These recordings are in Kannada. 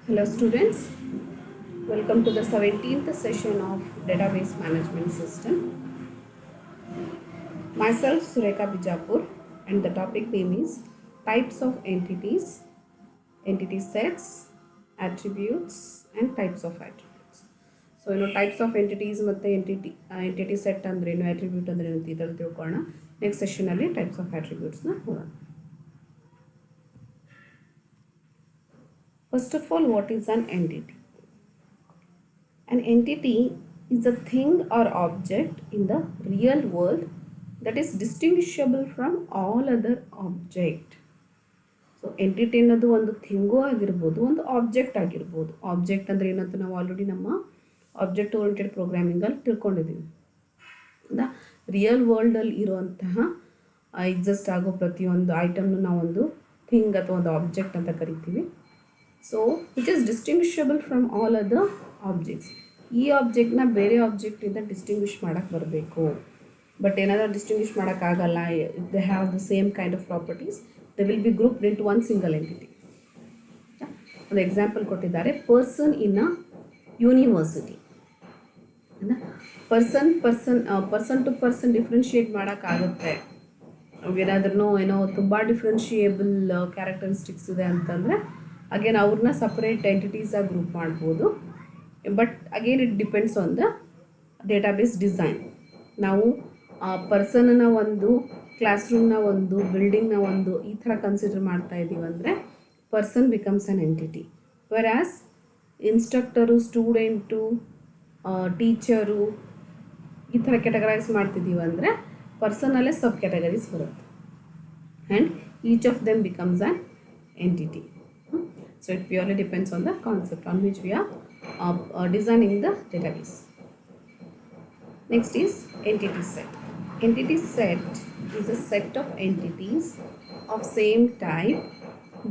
Hello students, welcome to the 17th session of Database Management System. Myself Sureka Bijapur and the topic name is Types of Entities, Entity Sets, Attributes and Types of Attributes. So types of entities ಮತ್ತು entity set ಅಂದ್ರೇನು attribute ಅಂದ್ರೇನು ಅಂತ ಇದರಲ್ಲಿ ತಿಳ್ಕೊಳ್ಳೋಣ. ನೆಕ್ಸ್ಟ್ ಸೆಷನಲ್ಲಿ ಟೈಪ್ಸ್ ಆಫ್ ಅಟ್ರಿಬ್ಯೂಟ್ಸ್ನ ನೋಡೋಣ. First of all, what is an entity? An entity is a thing or object in the real world that is distinguishable from all other object. So entity ಅನ್ನೋದು ಒಂದು ಥಿಂಗು ಆಗಿರ್ಬೋದು, ಒಂದು ಆಬ್ಜೆಕ್ಟ್ ಆಗಿರ್ಬೋದು. ಆಬ್ಜೆಕ್ಟ್ ಅಂದರೆ ಏನಂತ ನಾವು ಆಲ್ರೆಡಿ ನಮ್ಮ ಆಬ್ಜೆಕ್ಟ್ ಓರಿಯೆಂಟೆಡ್ ಪ್ರೋಗ್ರಾಮಿಂಗಲ್ಲಿ ತಿಳ್ಕೊಂಡಿದ್ದೀವಿ. ಹೌದಾ? ರಿಯಲ್ ವರ್ಲ್ಡಲ್ಲಿ ಇರುವಂತಹ ಎಕ್ಸಿಸ್ಟ್ ಆಗೋ ಪ್ರತಿಯೊಂದು ಐಟಮ್ನು ನಾವೊಂದು ಥಿಂಗ್ ಅಥವಾ ಒಂದು ಆಬ್ಜೆಕ್ಟ್ ಅಂತ ಕರಿತೀವಿ. So which is distinguishable from all other objects. ಈ ಆಬ್ಜೆಕ್ಟ್ನ ಬೇರೆ ಆಬ್ಜೆಕ್ಟಿಂದ ಡಿಸ್ಟಿಂಗ್ವಿಷ್ ಮಾಡೋಕ್ಕೆ ಬರಬೇಕು. ಬಟ್ ಏನಾದರೂ ಡಿಸ್ಟಿಂಗ್ವಿಷ್ ಮಾಡೋಕ್ಕಾಗಲ್ಲ, they have the same kind of properties, they will be grouped into one single entity. ಒಂದು ಎಕ್ಸಾಂಪಲ್ ಕೊಟ್ಟಿದ್ದಾರೆ, person in a university. Person to person differentiate ಮಾಡೋಕ್ಕಾಗುತ್ತೆ. ಏನಾದ್ರೂ ಏನೋ ತುಂಬ ಡಿಫ್ರೆನ್ಷಿಯೇಬಲ್ ಕ್ಯಾರೆಕ್ಟರಿಸ್ಟಿಕ್ಸ್ ಇದೆ ಅಂತಂದರೆ ಅಗೇನ್ ಅವ್ರನ್ನ ಸಪ್ರೇಟ್ ಎಂಟಿಟೀಸಾಗಿ ಗ್ರೂಪ್ ಮಾಡ್ಬೋದು. But again it depends on the database design. ನಾವು ಪರ್ಸನ್ನ ಒಂದು, ಕ್ಲಾಸ್ ರೂಮ್ನ ಒಂದು, ಬಿಲ್ಡಿಂಗ್ನ ಒಂದು ಈ ಥರ ಕನ್ಸಿಡರ್ ಮಾಡ್ತಾ ಇದ್ದೀವಿ ಅಂದರೆ person becomes an entity. Whereas instructor, student, teacher ಈ ಥರ ಕ್ಯಾಟಗರೈಸ್ ಮಾಡ್ತಿದ್ದೀವಿ ಅಂದರೆ ಪರ್ಸನಲ್ಲೇ ಸಬ್ ಕ್ಯಾಟಗರೀಸ್ ಬರುತ್ತೆ. And each of them becomes an entity. So it purely depends on the concept on which we are designing the database. Next is entity set. Entity set is a set of entities of same type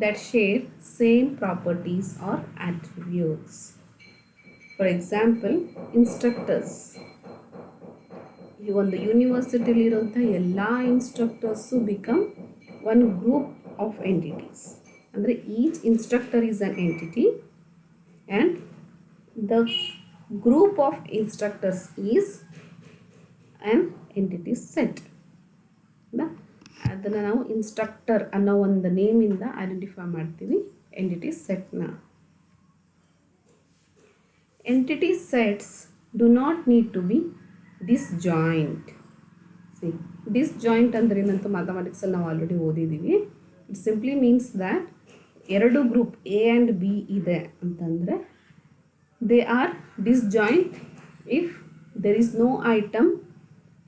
that share same properties or attributes. For example, instructors. ಒಂದು ಯೂನಿವರ್ಸಿಟಿಲಿರುವಂಥ ಎಲ್ಲ instructors become one group of entities. ಅಂದರೆ each instructor is an entity and the group of instructors is an entity set. ಅದನ್ನು ನಾವು ಇನ್ಸ್ಟ್ರಕ್ಟರ್ ಅನ್ನೋ ಒಂದು ನೇಮಿಂದ ಐಡೆಂಟಿಫೈ ಮಾಡ್ತೀವಿ ಎಂಟಿಟಿ ಸೆಟ್ನ. Entity sets do not need to be disjoint. Disjoint ಅಂದ್ರೆ ಏನಂತ ಮ್ಯಾಥಮೆಟಿಕ್ಸಲ್ಲಿ ನಾವು ಆಲ್ರೆಡಿ ಓದಿದ್ದೀವಿ. ಇಟ್ ಸಿಂಪ್ಲಿ ಮೀನ್ಸ್ ದ್ಯಾಟ್ ಎರಡು ಗ್ರೂಪ್ ಎ ಆ್ಯಂಡ್ ಬಿ ಇದೆ ಅಂತಂದರೆ they are disjoint if there is no item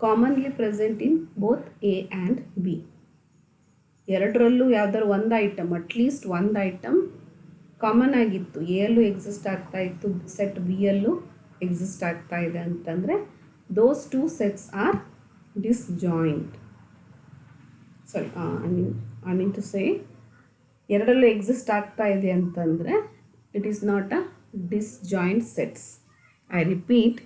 commonly present in both A and B. ಎರಡರಲ್ಲೂ ಯಾವ್ದಾದ್ರು ಒಂದು ಐಟಮ್, ಅಟ್ಲೀಸ್ಟ್ ಒಂದು ಐಟಮ್ ಕಾಮನ್ ಆಗಿತ್ತು, ಎ ಯಲ್ಲೂ ಎಕ್ಸಿಸ್ಟ್ ಆಗ್ತಾ ಇತ್ತು, ಸೆಟ್ ಬಿ ಯಲ್ಲೂ ಎಕ್ಸಿಸ್ಟ್ ಆಗ್ತಾ ಇದೆ ಅಂತಂದರೆ those two sets are disjoint. Sorry, I mean to say ಎರಡರಲ್ಲೂ ಎಕ್ಸಿಸ್ಟ್ ಆಗ್ತಾ ಇದೆ ಅಂತಂದರೆ it is not a disjoint sets. I repeat,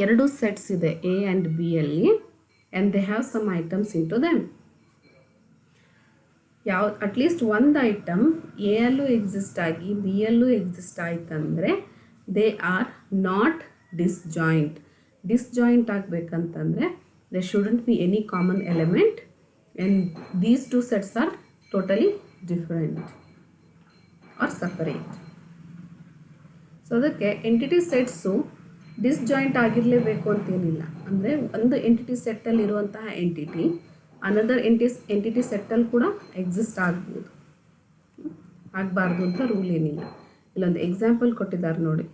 ಎರಡು ಸೆಟ್ಸ್ ಇದೆ ಎ ಆ್ಯಂಡ್ ಬಿ ಯಲ್ಲಿ and they have some items into them. At least ಒಂದು ಐಟಮ್ ಎ ಯಲ್ಲೂ ಎಕ್ಸಿಸ್ಟ್ ಆಗಿ ಬಿ ಯಲ್ಲೂ ಎಕ್ಸಿಸ್ಟ್ ಆಯ್ತಂದರೆ they are not disjoint. Disjoint ಆಗಬೇಕಂತಂದರೆ there shouldn't be any common element and these two sets are totally different or separate. So ಅದಕ್ಕೆ ಎಂಟಿಟಿ ಸೆಟ್ಸು ಡಿಸ್ಜಾಯಿಂಟ್ ಆಗಿರಲೇಬೇಕು ಅಂತೇನಿಲ್ಲ. ಅಂದರೆ ಒಂದು ಎಂಟಿಟಿ ಸೆಟ್ಟಲ್ಲಿ ಇರುವಂತಹ ಎಂಟಿಟಿ ಅನದರ್ ಎಂಟಿಟಿ ಸೆಟ್ಟಲ್ಲಿ ಕೂಡ ಎಕ್ಸಿಸ್ಟ್ ಆಗ್ಬೋದು, ಆಗಬಾರ್ದು ಅಂತ ರೂಲ್ ಏನಿಲ್ಲ. ಇಲ್ಲೊಂದು ಎಕ್ಸಾಂಪಲ್ ಕೊಟ್ಟಿದ್ದಾರೆ ನೋಡಿ.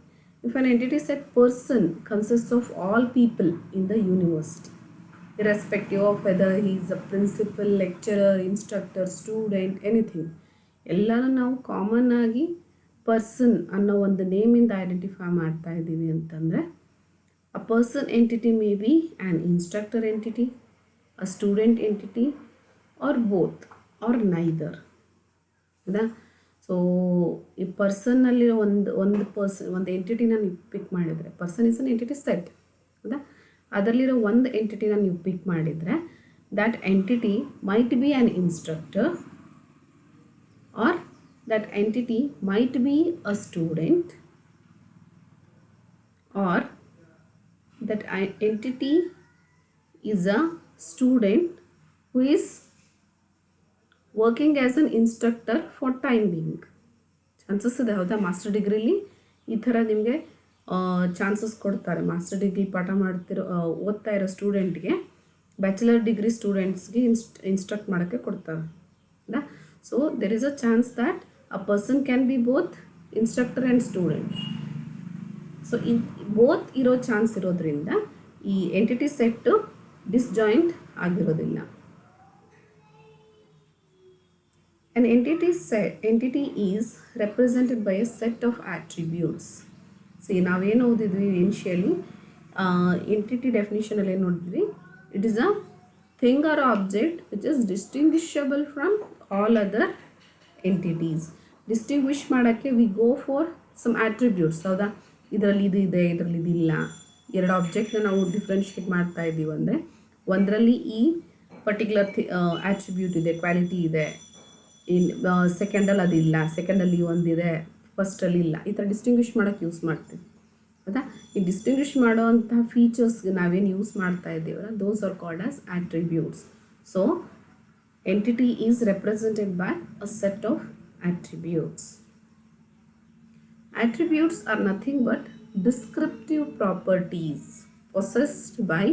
If an entity set person consist of all people in the university, irrespective of whether he is a principal, lecturer, instructor, student, anything, ಎಲ್ಲನೂ ನಾವು ಕಾಮನ್ ಆಗಿ ಪರ್ಸನ್ ಅನ್ನೋ ಒಂದು ನೇಮಿಂದ ಐಡೆಂಟಿಫೈ ಮಾಡ್ತಾ ಇದ್ದೀವಿ ಅಂತಂದರೆ a person entity may be an instructor entity, a student entity or both or neither. ಹೌದಾ? ಸೊ ಈ ಪರ್ಸನ್ನಲ್ಲಿರೋ ಒಂದು ಎಂಟಿಟಿನ ನೀವು ಪಿಕ್ ಮಾಡಿದರೆ, person is an entity set. ಹೌದಾ? ಅದರಲ್ಲಿರೋ ಒಂದು ಎಂಟಿಟಿನ ನೀವು ಪಿಕ್ ಮಾಡಿದರೆ that entity might be an instructor or that entity might be a student or that entity is a student who is working as an instructor for time being. Chances ಇದೆ ಹೌದಾ? ಮಾಸ್ಟರ್ ಡಿಗ್ರಿಲಿ ಈ ಥರ ನಿಮಗೆ ಚಾನ್ಸಸ್ ಕೊಡ್ತಾರೆ. ಮಾಸ್ಟರ್ ಡಿಗ್ರಿ ಪಾಠ ಓದ್ತಾ ಇರೋ ಸ್ಟೂಡೆಂಟ್ಗೆ ಬ್ಯಾಚುಲರ್ ಡಿಗ್ರಿ ಸ್ಟೂಡೆಂಟ್ಸ್ಗೆ ಇನ್ಸ್ಟ್ರಕ್ಟ್ ಮಾಡೋಕ್ಕೆ ಕೊಡ್ತಾರೆ. So there is a chance that a person can be both instructor and student. So both ಇರೋ ಚಾನ್ಸ್ ಇರೋದ್ರಿಂದ ಈ ಎಂಟಿಟಿ ಸೆಟ್ಟು ಡಿಸ್ಜಾಯಿಂಟ್ ಆಗಿರೋದಿಲ್ಲ. An entity is represented by a set of attributes. See, ನಾವೇನು ಓದಿದ್ವಿ ಇನಿಷಿಯಲಿ ಎಂಟಿಟಿ ಡೆಫಿನಿಷನಲ್ಲಿ ಏನು ನೋಡಿದ್ವಿ? It is a thing or object which is distinguishable from all other entities. Distinguish ಮಾಡೋಕ್ಕೆ we go for some attributes. ಹೌದಾ? ಇದರಲ್ಲಿ ಇದು ಇದೆ, ಇದರಲ್ಲಿ ಇದಿಲ್ಲ. ಎರಡು ಆಬ್ಜೆಕ್ಟ್ನ ನಾವು ಡಿಫ್ರೆನ್ಷಿಯೇಟ್ ಮಾಡ್ತಾ ಇದ್ದೀವಿ ಅಂದರೆ ಒಂದರಲ್ಲಿ ಈ ಪರ್ಟಿಕ್ಯುಲರ್ ಆಟ್ರಿಬ್ಯೂಟ್ ಇದೆ, ಕ್ವಾಲಿಟಿ ಇದೆ, ಸೆಕೆಂಡಲ್ಲಿ ಅದಿಲ್ಲ, ಸೆಕೆಂಡಲ್ಲಿ ಒಂದಿದೆ, ಫಸ್ಟಲ್ಲಿ ಇಲ್ಲ. ಈ ಥರ ಡಿಸ್ಟಿಂಗ್ವಿಷ್ ಮಾಡೋಕ್ಕೆ ಯೂಸ್ ಮಾಡ್ತೀವಿ. ಹೌದಾ? ಈ ಡಿಸ್ಟಿಂಗ್ವಿಷ್ ಮಾಡೋವಂತಹ ಫೀಚರ್ಸ್ಗೆ ನಾವೇನು ಯೂಸ್ ಮಾಡ್ತಾ ಇದ್ದೀವಲ್ಲ, those are called as attributes. So entity is represented by a set of attributes. Attributes are nothing but descriptive properties possessed by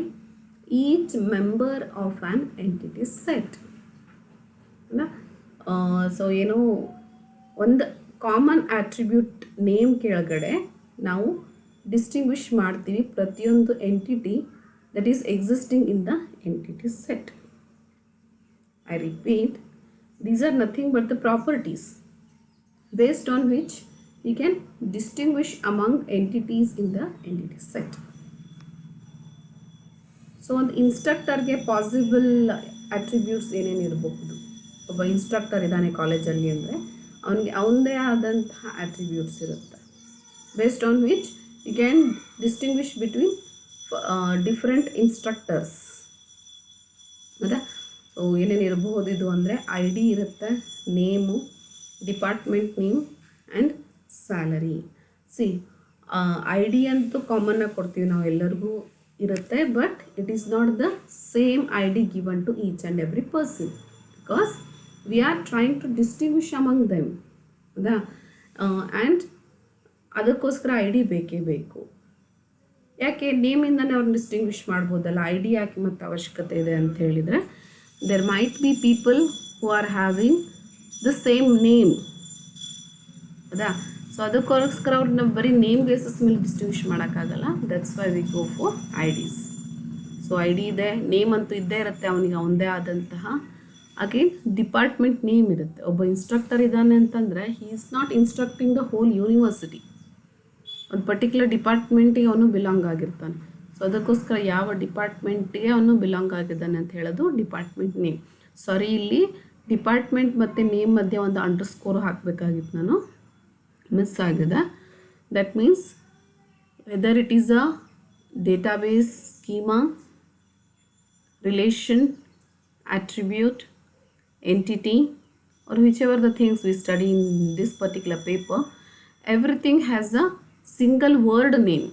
each member of an entity set. So ಏನು ಒಂದು ಕಾಮನ್ ಆಟ್ರಿಬ್ಯೂಟ್ ನೇಮ್ ಕೆಳಗಡೆ ನಾವು ಡಿಸ್ಟಿಂಗ್ವಿಷ್ ಮಾಡ್ತೀವಿ ಪ್ರತಿಯೊಂದು entity that is existing in the entity set. I repeat, these are nothing but the properties based on which we can distinguish among entities in the entity set. So ಒಂದು ಇನ್ಸ್ಟ್ರಕ್ಟರ್ಗೆ ಪಾಸಿಬಲ್ ಅಟ್ರಿಬ್ಯೂಟ್ಸ್ ಏನೇನು ಇರಬಹುದು? ಒಬ್ಬ ಇನ್ಸ್ಟ್ರಕ್ಟರ್ ಇದ್ದಾನೆ ಕಾಲೇಜಲ್ಲಿ ಅಂದರೆ ಅವನಿಗೆ ಅವನದೇ ಆದಂತಹ ಅಟ್ರಿಬ್ಯೂಟ್ಸ್ ಇರುತ್ತೆ, based on which you can distinguish between different instructors. ಹೌದಾ? ಸೊ ಏನೇನು ಇರಬಹುದು ಇದು ಅಂದರೆ ಐ ಡಿ ಇರುತ್ತೆ, name, department name and salary. C I D ಅಂತೂ ಕಾಮನ್ನಾಗಿ ಕೊಡ್ತೀವಿ ನಾವು, ಎಲ್ಲರಿಗೂ ಇರುತ್ತೆ. But it is not the same I D given to each and every person, because we are trying to distinguish among them. ಹೌದಾ? ಆ್ಯಂಡ್ ಅದಕ್ಕೋಸ್ಕರ ಐ ಡಿ ಬೇಕೇ ಬೇಕು. ಯಾಕೆ? ನೇಮಿಂದನೇ ಅವ್ರನ್ನ ಡಿಸ್ಟಿಂಗ್ವಿಷ್ ಮಾಡ್ಬೋದಲ್ಲ, ಐ ಡಿ ಯಾಕೆ ಮತ್ತು ಅವಶ್ಯಕತೆ ಇದೆ ಅಂತ ಹೇಳಿದರೆ, there might be people who are having the same name. ಹೌದಾ? ಸೊ ಅದಕ್ಕೋಸ್ಕರ ಅವ್ರನ್ನ ಬರೀ ನೇಮ್ ಬೇಸಿಸ್ ಮೇಲೆ ಡಿಸ್ಟಿಂಗ್ವಿಷ್ ಮಾಡೋಕ್ಕಾಗಲ್ಲ. That's why we go for I Ds. So I D ಇದೆ, ನೇಮ್ ಅಂತೂ ಇದ್ದೇ ಇರುತ್ತೆ ಅವನಿಗೆ ಅವನದೇ ಆದಂತಹ. ಅಗೇನ್ ಡಿಪಾರ್ಟ್ಮೆಂಟ್ ನೇಮ್ ಇರುತ್ತೆ. ಒಬ್ಬ ಇನ್ಸ್ಟ್ರಕ್ಟರ್ ಇದ್ದಾನೆ ಅಂತಂದರೆ he is not instructing the whole university, ಒಂದು ಪರ್ಟಿಕ್ಯುಲರ್ ಡಿಪಾರ್ಟ್ಮೆಂಟಿಗೆ ಅವನು ಬಿಲಾಂಗ್ ಆಗಿರ್ತಾನೆ. ಸೊ ಅದಕ್ಕೋಸ್ಕರ ಯಾವ ಡಿಪಾರ್ಟ್ಮೆಂಟಿಗೆ ಅವನು ಬಿಲಾಂಗ್ ಆಗಿದ್ದಾನೆ ಅಂತ ಹೇಳೋದು ಡಿಪಾರ್ಟ್ಮೆಂಟ್ ನೇಮ್. ಸಾರಿ, ಇಲ್ಲಿ ಡಿಪಾರ್ಟ್ಮೆಂಟ್ ಮತ್ತು ನೇಮ್ ಮಧ್ಯೆ ಒಂದು ಅಂಡರ್ಸ್ಕೋರ್ ಹಾಕಬೇಕಾಗಿತ್ತು, ನಾನು ಮಿಸ್ ಆಗಿದೆ. That means whether it is a database, schema, relation, attribute, entity, or whichever the things we study in this particular paper, everything has a single word name.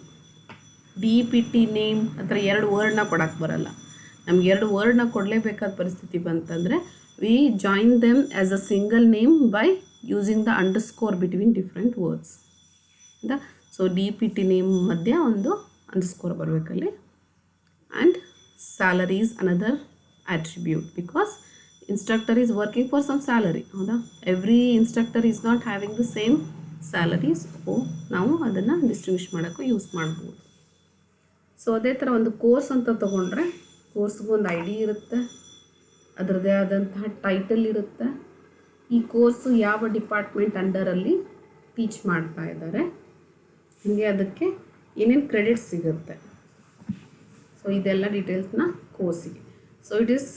DPT name ಹತ್ರ ಎರಡು ವರ್ಡ್ನ ಕೊಡೋಕ್ಕೆ ಬರಲ್ಲ. ನಮ್ಗೆ ಎರಡು ವರ್ಡ್ನ ಕೊಡಲೇಬೇಕಾದ ಪರಿಸ್ಥಿತಿ ಬಂತಂದರೆ we join them as a single name by using the underscore between different words. ಹೌದಾ? ಸೊ DPT ನೇಮ್ ಮಧ್ಯೆ ಒಂದು ಅಂಡರ್ಸ್ಕೋರ್ ಬರಬೇಕಲ್ಲಿ. And salary is another attribute because instructor is working for some salary. ಹೌದಾ? Every instructor is not having the same salaries. So ನಾವು ಅದನ್ನು ಡಿಸ್ಟ್ರಿಬ್ಯೂಷನ್ ಮಾಡೋಕ್ಕೂ ಯೂಸ್ ಮಾಡ್ಬೋದು. ಸೊ ಅದೇ ಥರ ಒಂದು ಕೋರ್ಸ್ ಅಂತ ತೊಗೊಂಡ್ರೆ ಕೋರ್ಸ್ಗೂ ಒಂದು ಐ ಡಿ ಇರುತ್ತೆ, ಅದರದ್ದೇ ಆದಂತಹ ಟೈಟಲ್ ಇರುತ್ತೆ. ಈ ಕೋರ್ಸು ಯಾವ ಡಿಪಾರ್ಟ್ಮೆಂಟ್ ಅಂಡರಲ್ಲಿ ಟೀಚ್ ಮಾಡ್ತಾ ಇದ್ದಾರೆ, ಹಾಗೆ ಅದಕ್ಕೆ ಏನೇನು ಕ್ರೆಡಿಟ್ಸ್ ಸಿಗುತ್ತೆ. ಸೊ ಇದೆಲ್ಲ ಡೀಟೇಲ್ಸ್ನ ಕೋರ್ಸಿಗೆ. So it is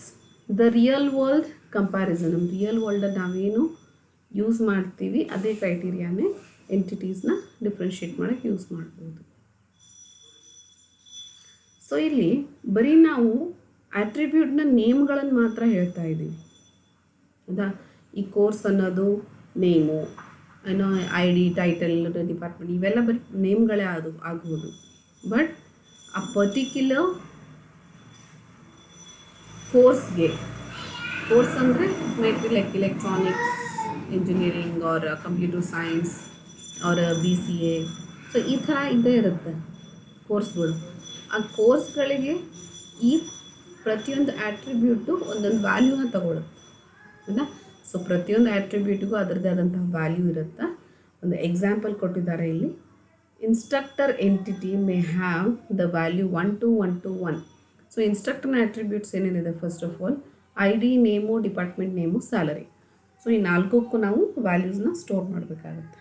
the real world comparison. ನಮ್ಮ ರಿಯಲ್ ವರ್ಲ್ಡಲ್ಲಿ ನಾವೇನು ಯೂಸ್ ಮಾಡ್ತೀವಿ ಅದೇ ಕ್ರೈಟೀರಿಯಾನೇ ಎಂಟಿಟೀಸ್ನ ಡಿಫ್ರೆನ್ಷಿಯೇಟ್ ಮಾಡೋಕ್ಕೆ ಯೂಸ್ ಮಾಡ್ಬೋದು. ಸೊ ಇಲ್ಲಿ ಬರೀ ನಾವು ಆಟ್ರಿಬ್ಯೂಟ್ನ ನೇಮ್ಗಳನ್ನು ಮಾತ್ರ ಹೇಳ್ತಾ ಇದ್ದೀವಿ. ಹೌದಾ? ಈ ಕೋರ್ಸ್ ಅನ್ನೋದು ನೇಮು, ಏನೋ ಐ ಡಿ, ಟೈಟಲ್, ಡಿಪಾರ್ಟ್ಮೆಂಟ್, ಇವೆಲ್ಲ ಬರೀ ನೇಮ್ಗಳೇ ಆಗ್ಬೋದು. ಬಟ್ ಆ ಪರ್ಟಿಕ್ಯುಲರ್ ಕೋರ್ಸ್ಗೆ, ಕೋರ್ಸ್ ಅಂದರೆ might be like electronics engineering or computer science or BCA, so ಈ ಥರ ಇದ್ದೇ ಇರುತ್ತೆ ಕೋರ್ಸ್ಗಳು. ಆ ಕೋರ್ಸ್ಗಳಿಗೆ ಈ ಪ್ರತಿಯೊಂದು ಆ್ಯಟ್ರಿಬ್ಯೂಟು ಒಂದೊಂದು ವ್ಯಾಲ್ಯೂನ ತಗೊಳುತ್ತೆ ಅಲ್ಲ. ಸೊ ಪ್ರತಿಯೊಂದು ಆ್ಯಟ್ರಿಬ್ಯೂಟಿಗೂ ಅದರದ್ದೇ ಆದಂತಹ ವ್ಯಾಲ್ಯೂ ಇರುತ್ತೆ. ಒಂದು ಎಕ್ಸಾಂಪಲ್ ಕೊಟ್ಟಿದ್ದಾರೆ ಇಲ್ಲಿ. Instructor entity may have the value 1 to 1 to 1. So ಇನ್ಸ್ಟ್ರಕ್ಟರ್ನ ಆ್ಯಟ್ರಿಬ್ಯೂಟ್ಸ್ ಏನೇನಿದೆ, first of all ID, name, department name, salary. So ಈ ನಾಲ್ಕಕ್ಕೂ ನಾವು ವ್ಯಾಲ್ಯೂಸ್ನ ಸ್ಟೋರ್ ಮಾಡಬೇಕಾಗುತ್ತೆ.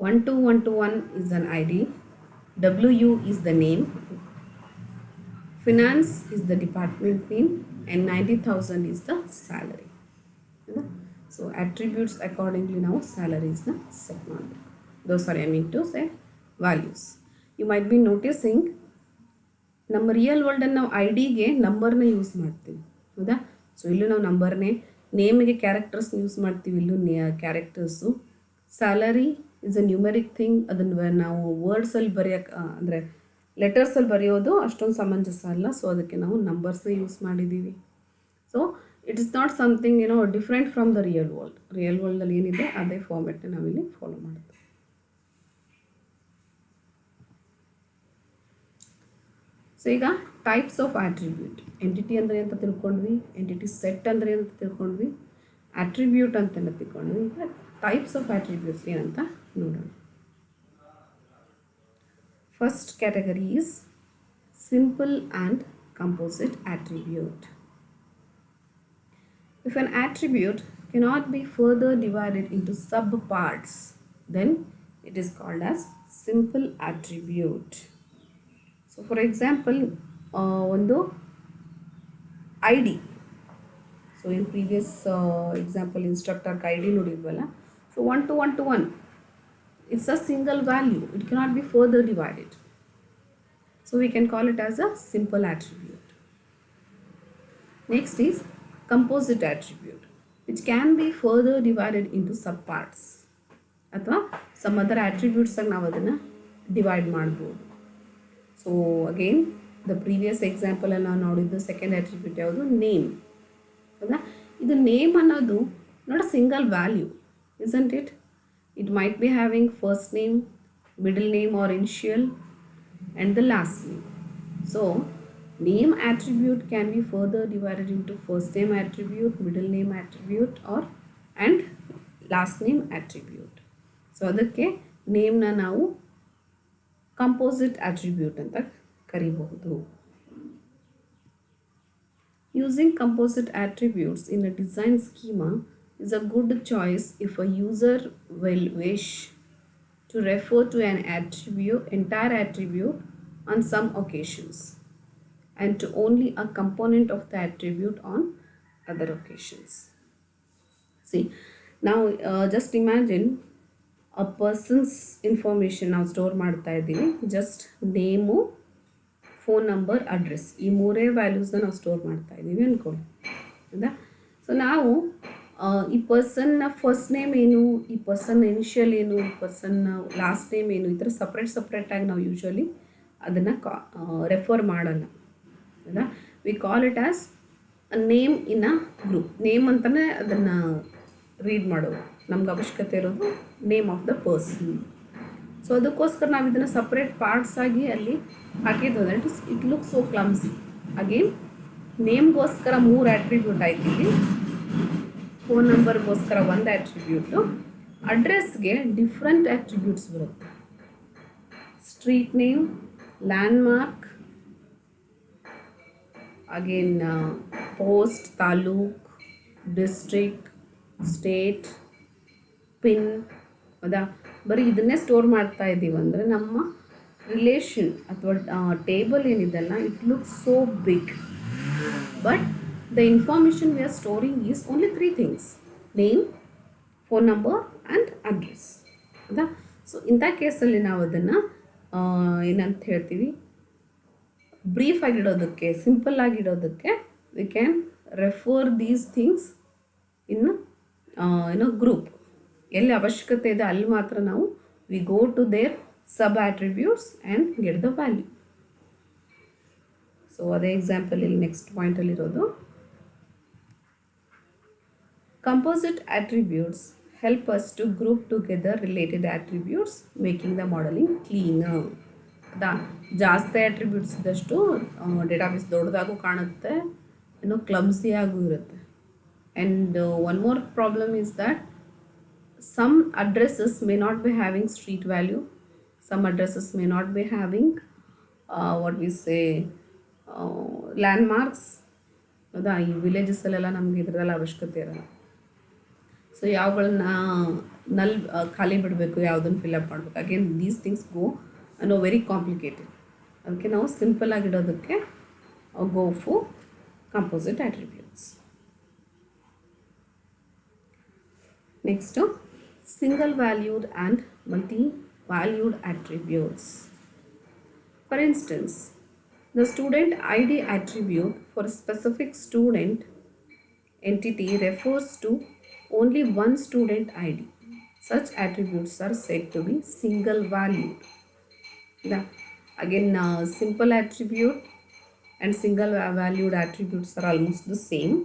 1 to 1 to 1 is an ID, WU is the name, finance is the department name, and 90,000 is the salary. So attributes accordingly now salaries na set ಮಾಡಬೇಕು. I mean to say values. You might be noticing ನಮ್ಮ ರಿಯಲ್ ವರ್ಲ್ಡನ್ನು ನಾವು ಐಡಿಗೆ ನಂಬರ್ನ ಯೂಸ್ ಮಾಡ್ತೀವಿ ಹೌದಾ. ಸೊ ಇಲ್ಲೂ ನಾವು ನಂಬರ್ನೇ, ನೇಮಿಗೆ ಕ್ಯಾರೆಕ್ಟರ್ಸ್ನ ಯೂಸ್ ಮಾಡ್ತೀವಿ, ಇಲ್ಲೂ characters. Salary is a numeric thing, ಅದನ್ನು ನಾವು ವರ್ಡ್ಸಲ್ಲಿ ಬರೆಯೋಕ್ಕೆ ಅಂದರೆ ಲೆಟರ್ಸಲ್ಲಿ ಬರೆಯೋದು ಅಷ್ಟೊಂದು ಸಮಂಜಸ ಅಲ್ಲ. ಸೊ ಅದಕ್ಕೆ ನಾವು ನಂಬರ್ಸ್ನ ಯೂಸ್ ಮಾಡಿದ್ದೀವಿ. So it is not something different from the real world. Real ವರ್ಲ್ಡಲ್ಲಿ ಏನಿದೆ ಅದೇ ಫಾರ್ಮೆಟ್ನ ನಾವಿಲ್ಲಿ ಫಾಲೋ ಮಾಡ್ತೀವಿ. ಸೊ ಈಗ ಟೈಪ್ಸ್ ಆಫ್ ಆಟ್ರಿಬ್ಯೂಟ್. ಎಂಟಿಟಿ ಅಂದರೆ ಅಂತ ತಿಳ್ಕೊಂಡ್ವಿ, ಎಂಟಿಟಿ ಸೆಟ್ ಅಂದರೆ ಅಂತ ತಿಳ್ಕೊಂಡ್ವಿ, ಆಟ್ರಿಬ್ಯೂಟ್ ಅಂತೆಲ್ಲ ತಿಳ್ಕೊಂಡ್ವಿ. ಈಗ ಟೈಪ್ಸ್ ಆಫ್ ಆಟ್ರಿಬ್ಯೂಟ್ಸ್ ಏನಂತ ನೋಡೋಣ. First category is simple and composite attribute. If an attribute cannot be further divided into subparts, then it is called as simple attribute. So for example, ಒಂದು ID. So in previous example instructor ID ನೋಡಿದ್ವಲ್ಲ. So 1 to 1 to 1. It's a single value. It cannot be further divided. So we can call it as a simple attribute. Next is composite attribute, which can be further divided into subparts. ಅಥವಾ some other attributes ಆಗಿ ನಾವು ಅದನ್ನು ಡಿವೈಡ್ ಮಾಡ್ಬೋದು. ಸೊ ಅಗೇನ್ ದ ಪ್ರೀವಿಯಸ್ ಎಕ್ಸಾಂಪಲಲ್ಲಿ ನಾವು ನೋಡಿದ್ದು ಸೆಕೆಂಡ್ ಆಟ್ರಿಬ್ಯೂಟ್ ಯಾವುದು, ನೇಮ್ ಹೌದಾ. ಇದು ನೇಮ್ ಅನ್ನೋದು not a single value, isn't it. It might be having first name, middle name or initial and the last name. So name attribute can be further divided into first name attribute, middle name attribute and last name attribute. So ಅದಕ್ಕೆ ನೇಮ್ನ ನಾವು ಕಂಪೋಸಿಟ್ attribute ಅಂತ ಕರಿಬಹುದು. Using composite attributes in a design schema is a good choice if a user will wish to refer to an entire attribute on some occasions and to only a component of the attribute on other occasions. See, now just imagine a person's information ನಾವು ಸ್ಟೋರ್ ಮಾಡ್ತಾ ಇದ್ದೀವಿ. Just name, phone number, address, ಈ ಮೂರೇ ವ್ಯಾಲ್ಯೂಸ್ನ ನಾವು ಸ್ಟೋರ್ ಮಾಡ್ತಾ ಇದ್ದೀವಿ ಅಂದ್ಕೊಳ್ಳಿ ಹೌದಾ. ಸೊ ನಾವು ಈ ಪರ್ಸನ್ನ ಫಸ್ಟ್ ನೇಮ್ ಏನು, ಈ ಪರ್ಸನ್ ಇನಿಷಿಯಲ್ ಏನು, ಈ ಪರ್ಸನ್ನ ಲಾಸ್ಟ್ ನೇಮ್ ಏನು, ಈ ಥರ ಸಪ್ರೇಟಾಗಿ ನಾವು ಯೂಶ್ವಲಿ ಅದನ್ನು ರೆಫರ್ ಮಾಡಲ್ಲ ಹೌದಾ. We call it as a name in a group. Name ಅಂತಲೇ ಅದನ್ನು ರೀಡ್ ಮಾಡೋದು. ನಮ್ಗೆ ಅವಶ್ಯಕತೆ ಇರೋದು name of the person. So ಅದಕ್ಕೋಸ್ಕರ ನಾವು ಇದನ್ನು ಸಪ್ರೇಟ್ ಪಾರ್ಟ್ಸ್ ಆಗಿ ಅಲ್ಲಿ ಹಾಕಿದ್ದು ಅಂದರೆ it look so clumsy. Again ನೇಮ್ಗೋಸ್ಕರ 3 ಆಟ್ರಿಬ್ಯೂಟ್ ಆಯ್ತು ಇಲ್ಲಿ, ಫೋನ್ ನಂಬರ್ಗೋಸ್ಕರ 1 ಆಟ್ರಿಬ್ಯೂಟು, ಅಡ್ರೆಸ್ಗೆ ಡಿಫ್ರೆಂಟ್ ಆಟ್ರಿಬ್ಯೂಟ್ಸ್ ಬರುತ್ತೆ. Street name, landmark, again post, taluk, district, state, pin ಹೌದಾ. ಬರೀ ಇದನ್ನೇ ಸ್ಟೋರ್ ಮಾಡ್ತಾ ಇದ್ದೀವಿ ಅಂದರೆ ನಮ್ಮ ರಿಲೇಷನ್ ಅಥವಾ ಟೇಬಲ್ ಏನಿದೆಲ್ಲ it looks so big. But the information we are storing is only 3 things: name, phone number and address ಹೌದಾ. ಸೊ ಇಂಥ ಕೇಸಲ್ಲಿ ನಾವು ಅದನ್ನು ಏನಂತ ಹೇಳ್ತೀವಿ, ಬ್ರೀಫ್ ಆಗಿಡೋದಕ್ಕೆ, ಸಿಂಪಲ್ ಆಗಿಡೋದಕ್ಕೆ we can refer these things in group ಎಲ್ಲಿ ಅವಶ್ಯಕತೆ ಇದೆ ಅಲ್ಲಿ ಮಾತ್ರ ನಾವು we go to their sub attributes and get the value. So ಅದೇ ಎಕ್ಸಾಂಪಲ್ ಇಲ್ಲಿ ನೆಕ್ಸ್ಟ್ ಪಾಯಿಂಟಲ್ಲಿರೋದು. Composite attributes help us to group together related attributes, making the modeling cleaner. ಜಾಸ್ತಿ ಆಟ್ರಿಬ್ಯೂಟ್ಸ್ ಇದ್ದಷ್ಟು ಡೇಟಾಬೇಸ್ ದೊಡ್ಡದಾಗೂ ಕಾಣುತ್ತೆ, ಕ್ಲಮ್ಸಿ ಆಗೂ ಇರುತ್ತೆ. And one more problem is that some addresses may not be having street value, some addresses may not be having what we say landmarks. ಹೌದಾ, ಈ ವಿಲೇಜಸ್ಸಲ್ಲೆಲ್ಲ ನಮಗೆ ಇದರದೆಲ್ಲ ಅವಶ್ಯಕತೆ ಇರಲ್ಲ. ಸೊ ಯಾವುಗಳನ್ನ ಖಾಲಿ ಬಿಡಬೇಕು, ಯಾವುದನ್ನು ಫಿಲಪ್ ಮಾಡಬೇಕು, again these things very complicated. ಅದಕ್ಕೆ ನಾವು ಸಿಂಪಲ್ ಆಗಿಡೋದಕ್ಕೆ go for composite attributes. Next single valued and multi-valued attributes. For instance, the student ID attribute for a specific student entity refers to only one student ID. Such attributes are said to be single valued. Again, simple attribute and single valued attributes are almost the same.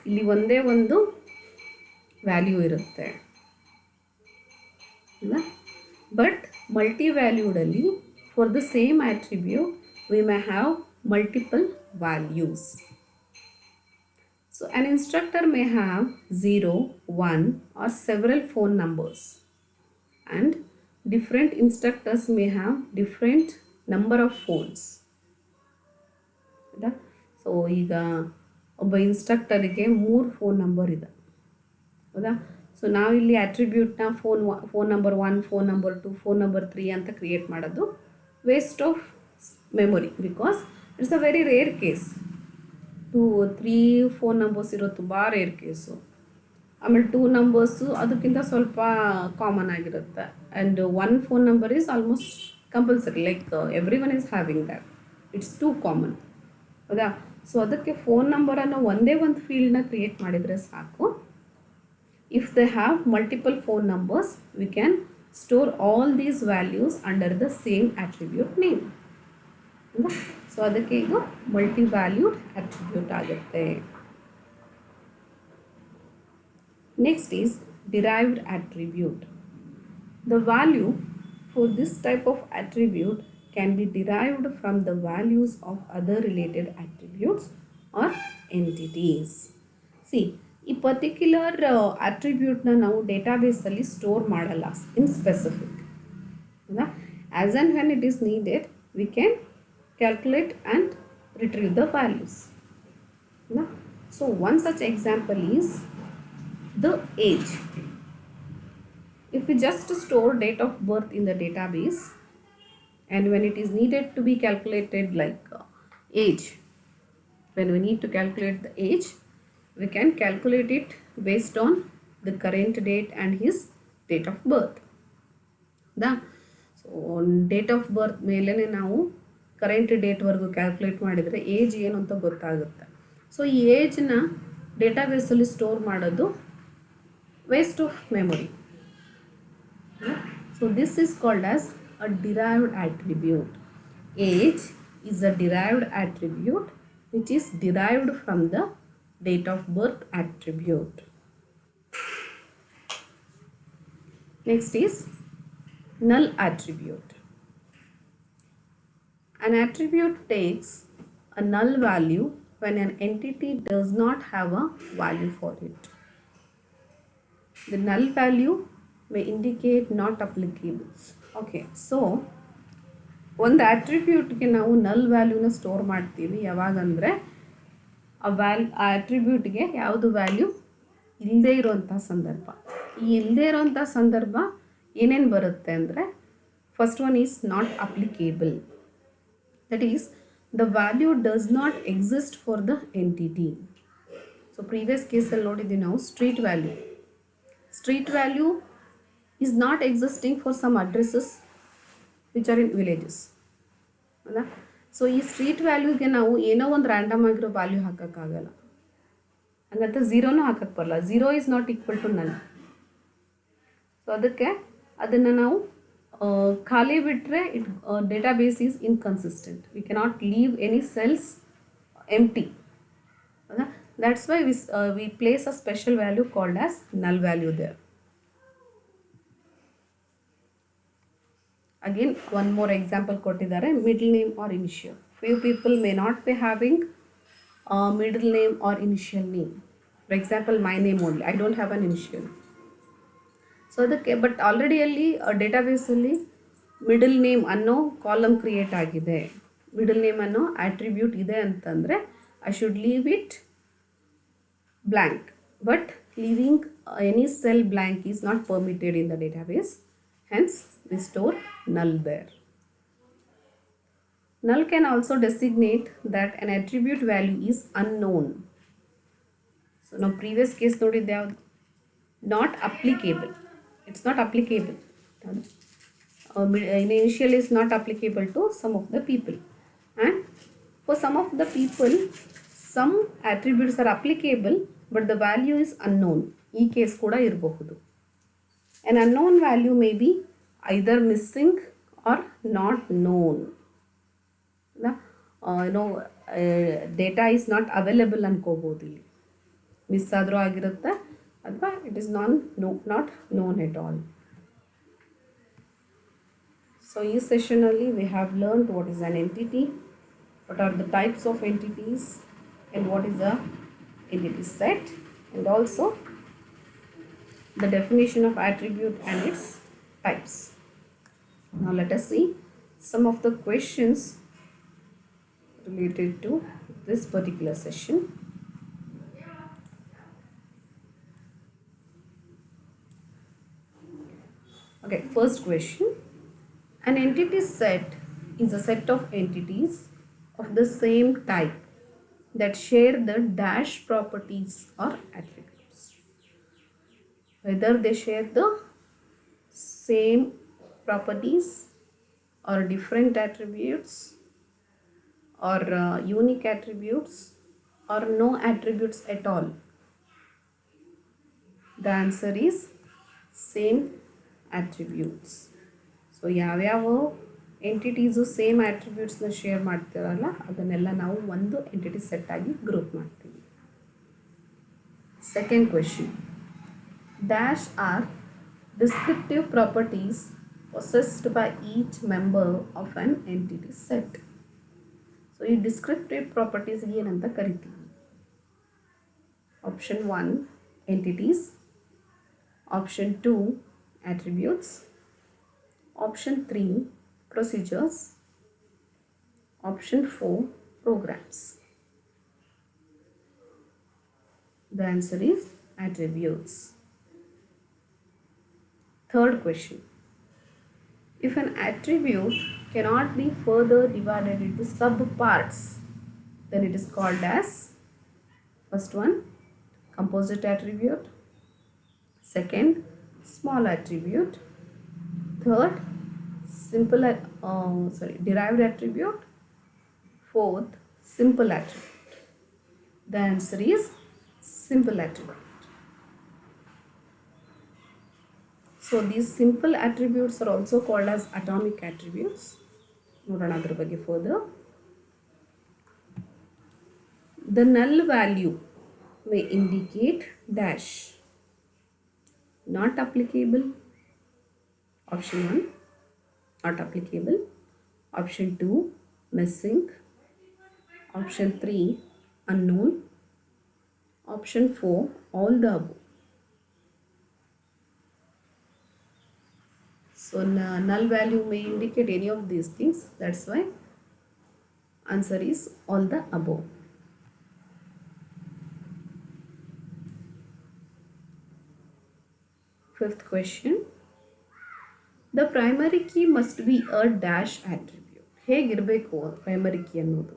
ಇಲ್ಲಿ ಒಂದೇ ಒಂದು ವ್ಯಾಲ್ಯೂ ಇರುತ್ತೆ. ಬಟ್ ಮಲ್ಟಿವ್ಯಾಲ್ಯೂಡಲ್ಲಿ for the same attribute we may have multiple values. So an instructor may have 0, 1 or several phone numbers, and different instructors may have different number of phones. So ಈಗ ಒಬ್ಬ ಇನ್ಸ್ಟ್ರಕ್ಟರಿಗೆ 3 ಫೋನ್ ನಂಬರ್ ಇದೆ. ಹೌದಾ, ಸೊ ನಾವಿಲ್ಲಿ ಆಟ್ರಿಬ್ಯೂಟ್ನ phone number 1, phone number 2, phone number 3 ಅಂತ ಕ್ರಿಯೇಟ್ ಮಾಡೋದು waste of memory, because it's a very rare case. 2, 3 phone numbers ಇರೋ ತುಂಬ ರೇರ್ ಕೇಸು. ಆಮೇಲೆ 2 ನಂಬರ್ಸು ಅದಕ್ಕಿಂತ ಸ್ವಲ್ಪ ಕಾಮನ್ ಆಗಿರುತ್ತೆ. And 1 phone number is almost compulsory, like every one is having that, it's two common. ಹೌದಾ, ಸೊ ಅದಕ್ಕೆ ಫೋನ್ ನಂಬರನ್ನು ಒಂದೇ ಒಂದು ಫೀಲ್ಡ್ನ ಕ್ರಿಯೇಟ್ ಮಾಡಿದರೆ ಸಾಕು. If they have multiple phone numbers, we can store all these values under the same attribute name. So ಅದಕ್ಕೆ ಈಗ multi-valued attribute ಆಗುತ್ತೆ. Next is derived attribute. The value for this type of attribute can be derived from the values of other related attributes or entities. See, ಈ ಪರ್ಟಿಕ್ಯುಲರ್ ಅಟ್ರಿಬ್ಯೂಟ್ನ ನಾವು ಡೇಟಾಬೇಸಲ್ಲಿ ಸ್ಟೋರ್ ಮಾಡಲ್ಲ in specific. As and when it is needed we can calculate and retrieve the values. So one such example is the age. If we just store date of birth in the database and when it is needed to be calculated like age, when we need to calculate the age, we can calculate it based on the current date and his date of birth. So date of ಬರ್ತ್ ಮೇಲೇ ನಾವು ಕರೆಂಟ್ ಡೇಟ್ವರೆಗೂ ಕ್ಯಾಲ್ಕುಲೇಟ್ ಮಾಡಿದರೆ ಏಜ್ ಏನು ಅಂತ ಗೊತ್ತಾಗುತ್ತೆ. ಸೊ ಈ ಏಜ್ನ ಡೇಟಾಬೇಸಲ್ಲಿ ಸ್ಟೋರ್ ಮಾಡೋದು waste of memory. So this is called as a derived attribute. Age is a derived attribute which is derived from the date of birth attribute. Next is null attribute. An attribute takes a null value when an entity does not have a value for it. The null value may indicate not applicable. Okay, so ಒಂದು ಆಟ್ರಿಬ್ಯೂಟ್ಗೆ ನಾವು ನಲ್ ವ್ಯಾಲ್ಯೂನ ಸ್ಟೋರ್ ಮಾಡ್ತೀವಿ ಯಾವಾಗಂದರೆ ಆ ಆಟ್ರಿಬ್ಯೂಟ್ಗೆ ಯಾವುದು ವ್ಯಾಲ್ಯೂ ಇಲ್ಲದೇ ಇರೋವಂಥ ಸಂದರ್ಭ. ಈ ಇಲ್ಲದೇ ಇರೋವಂಥ ಸಂದರ್ಭ ಏನೇನು ಬರುತ್ತೆ ಅಂದರೆ, first one is not applicable. That is the value does not exist for the entity. So previous ಕೇಸಲ್ಲಿ ನೋಡಿದ್ದೀವಿ ನಾವು street value. Street value is not existing for some addresses which are in villages. ಅಲ್ಲ, ಸೊ ಈ ಸ್ಟ್ರೀಟ್ ವ್ಯಾಲ್ಯೂಗೆ ನಾವು ಏನೋ ಒಂದು ರ್ಯಾಂಡಮ್ ಆಗಿರೋ ವ್ಯಾಲ್ಯೂ ಹಾಕೋಕ್ಕಾಗಲ್ಲ. ಹಂಗಂತ ಝೀರೋನೂ ಹಾಕಕ್ಕೆ ಬರಲ್ಲ. Zero is not equal to null. So ಅದಕ್ಕೆ ಅದನ್ನು ನಾವು ಖಾಲಿ ಬಿಟ್ಟರೆ database is inconsistent. We cannot leave any cells empty. That's why we place a special value called as null value there. Again, one more example ಕೊಟ್ಟಿದ್ದಾರೆ, middle name or initial. Few people may not be having a middle name or initial name. For example, my name only, I don't have an initial. So ಅದಕ್ಕೆ ಬಟ್ ಆಲ್ರೆಡಿ ಅಲ್ಲಿ ಡೇಟಾಬೇಸಲ್ಲಿ ಮಿಡಲ್ ನೇಮ್ ಅನ್ನೋ ಕಾಲಮ್ ಕ್ರಿಯೇಟ್ ಆಗಿದೆ, ಮಿಡಲ್ ನೇಮ್ ಅನ್ನೋ ಆಟ್ರಿಬ್ಯೂಟ್ ಇದೆ ಅಂತಂದರೆ I should leave it blank. But leaving any cell blank is not permitted in the database. Hence, we store null there. Null can also designate that an attribute value is unknown. So now previous case noted they are not applicable. It's not applicable. Initial is not applicable to some of the people. And for some of the people, some attributes are applicable, but the value is unknown. ಈ ಕೇಸ್ ಕೂಡ ಇರಬಹುದು. An unknown value may be either missing or not known. Data is not available ಅನ್ಕೋಬಹುದು. ಇಲ್ಲಿ ಮಿಸ್ ಆದರೂ ಆಗಿರುತ್ತೆ ಅಥವಾ it is not non at all. So ಈ ಸೆಷನಲ್ಲಿ we have learned what is an entity, what are the types of entities, and what is the entity set, and also the definition of attribute and its types. Now let us see some of the questions related to this particular session. Okay, first question. An entity set is a set of entities of the same type that share the dash properties or attributes. Whether they share the same properties or different attributes or unique attributes or no attributes at all. The answer is same attributes. So ಯಾವ್ಯಾವ ಎಂಟಿಟೀಸು ಸೇಮ್ ಆಟ್ರಿಬ್ಯೂಟ್ಸ್ನ ಶೇರ್ ಮಾಡ್ತಿರಲ್ಲ ಅದನ್ನೆಲ್ಲ ನಾವು ಒಂದು ಎಂಟಿಟಿ ಸೆಟ್ ಆಗಿ ಗ್ರೂಪ್ ಮಾಡ್ತೀವಿ. Second question. Dash are descriptive properties possessed by each member of an entity set. So ಈ ಡಿಸ್ಕ್ರಿಪ್ಟಿವ್ ಪ್ರಾಪರ್ಟೀಸ್ ಏನಂತ ಕರಿತೀವಿ? Option 1 entities, option 2 attributes, option 3 procedures, option 4 programs. The answer is attributes. Third question. If an attribute cannot be further divided into subparts, then it is called as, first one, composite attribute, second, small attribute, third, derived attribute, fourth, simple attribute. The answer is simple attribute. So these simple attributes are also called as atomic attributes. ನೋಡೋಣ ಅದರ ಬಗ್ಗೆ further. The null value may indicate dash. Not applicable. Option 1, not applicable. Option 2, missing. Option 3, unknown. Option 4, all the above. So null value may indicate any of these things. That's why answer is all the above. Fifth question. The primary key must be a dash attribute. ಹೇಗಿರಬೇಕು primary key ಅನ್ನೋದು?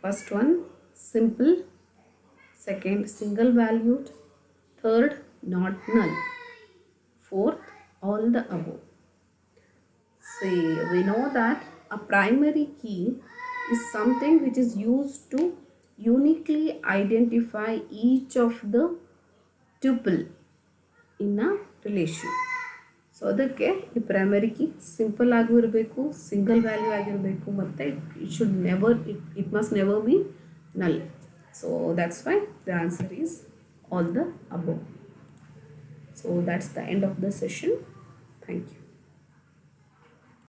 First one, simple. Second, single valued. Third, not null. Fourth, all the above. See, we know that a primary key is something which is used to uniquely identify each of the tuple in a relation. So ಅದಕ್ಕೆ ಈ ಪ್ರೈಮರಿ ಕೀ ಸಿಂಪಲ್ ಆಗೂ ಇರಬೇಕು, ಸಿಂಗಲ್ ವ್ಯಾಲ್ಯೂ ಆಗಿರಬೇಕು, ಮತ್ತು ಇಟ್ ಮಸ್ಟ್ ನೆವರ್ ಬಿ ನಲ್. So that's why the answer is all the above. So that's the end of the session. Thank you.